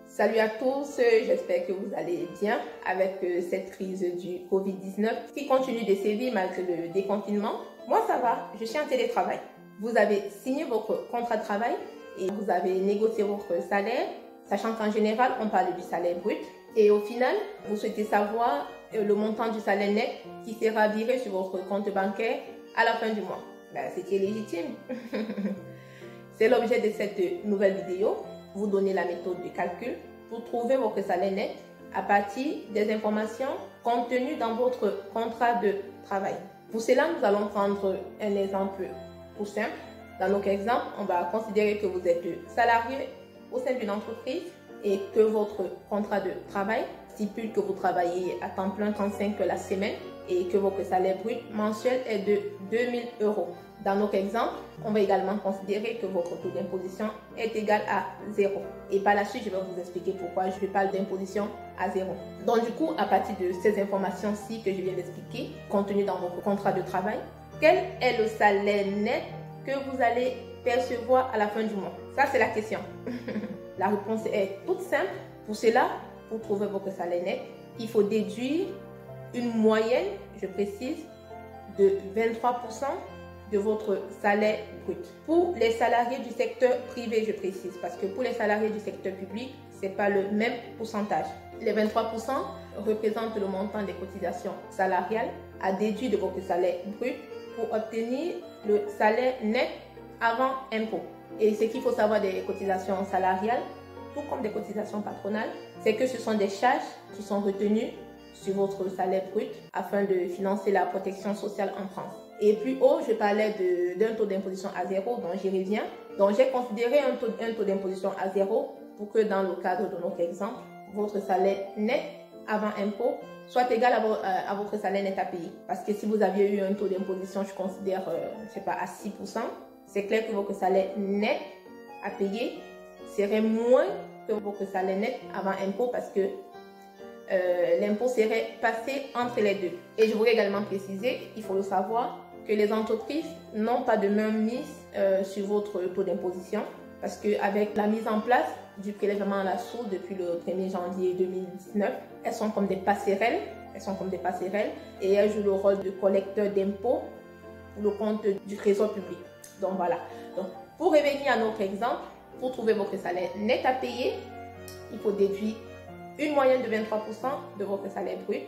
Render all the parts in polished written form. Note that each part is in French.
Salut à tous, j'espère que vous allez bien avec cette crise du Covid-19 qui continue de sévir malgré le déconfinement. Moi ça va, je suis en télétravail. Vous avez signé votre contrat de travail et vous avez négocié votre salaire, sachant qu'en général on parle du salaire brut. Et au final, vous souhaitez savoir le montant du salaire net qui sera viré sur votre compte bancaire à la fin du mois. C'est qui est légitime. C'est l'objet de cette nouvelle vidéo. Vous donner la méthode de calcul pour trouver votre salaire net à partir des informations contenues dans votre contrat de travail. Pour cela, nous allons prendre un exemple tout simple. Dans notre exemple, on va considérer que vous êtes salarié au sein d'une entreprise et que votre contrat de travail stipule que vous travaillez à temps plein 35 la semaine et que votre salaire brut mensuel est de 2000 €. Dans notre exemple, on va également considérer que votre taux d'imposition est égal à 0. Et par la suite, je vais vous expliquer pourquoi je parle d'imposition à 0. Donc du coup, à partir de ces informations-ci que je viens d'expliquer, contenues dans votre contrat de travail, quel est le salaire net que vous allez percevoir à la fin du mois? Ça, c'est la question. La réponse est toute simple. Pour cela, pour trouver votre salaire net, il faut déduire une moyenne, je précise, de 23% de votre salaire brut. Pour les salariés du secteur privé, je précise, parce que pour les salariés du secteur public, ce n'est pas le même pourcentage. Les 23% représentent le montant des cotisations salariales à déduire de votre salaire brut pour obtenir le salaire net avant impôt. Et ce qu'il faut savoir des cotisations salariales, tout comme des cotisations patronales, c'est que ce sont des charges qui sont retenues sur votre salaire brut afin de financer la protection sociale en France. Et plus haut, je parlais d'un taux d'imposition à 0, donc j'y reviens. Donc j'ai considéré un taux d'imposition à 0 pour que dans le cadre de notre exemple, votre salaire net avant impôt soit égal à votre salaire net à payer. Parce que si vous aviez eu un taux d'imposition, je considère, je sais pas, à 6%, c'est clair que votre salaire net à payer serait moins que votre salaire net avant impôt parce que l'impôt serait passé entre les deux. Et je voudrais également préciser, il faut le savoir, que les entreprises n'ont pas de mainmise sur votre taux d'imposition parce qu'avec la mise en place du prélèvement à la source depuis le 1er janvier 2019, elles sont comme des passerelles. Et elles jouent le rôle de collecteur d'impôts pour le compte du trésor public. Donc voilà. Donc, pour revenir à notre exemple, pour trouver votre salaire net à payer, il faut déduire une moyenne de 23% de votre salaire brut.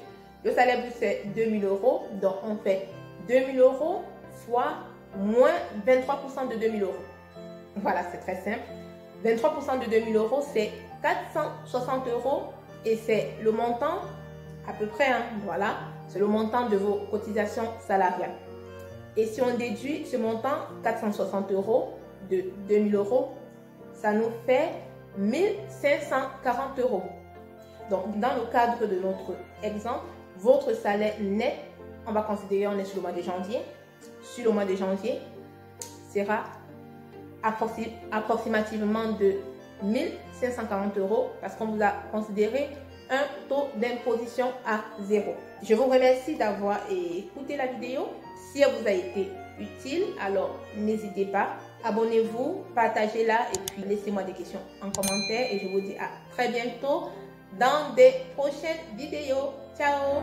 Le salaire brut, c'est 2000 €. Donc, on fait 2000 € fois moins 23% de 2000 €. Voilà, c'est très simple. 23% de 2000 €, c'est 460 € et c'est le montant, à peu près, voilà, c'est le montant de vos cotisations salariales. Et si on déduit ce montant, 460 € de 2000 €, ça nous fait 1540 €. Donc, dans le cadre de notre exemple, votre salaire net, on va considérer, on est sur le mois de janvier. Sur le mois de janvier, sera approximativement de 1540 € parce qu'on vous a considéré un taux d'imposition à 0. Je vous remercie d'avoir écouté la vidéo. Si elle vous a été utile, alors n'hésitez pas. Abonnez-vous, partagez-la et puis laissez-moi des questions en commentaire. Et je vous dis à très bientôt dans des prochaines vidéos. Ciao!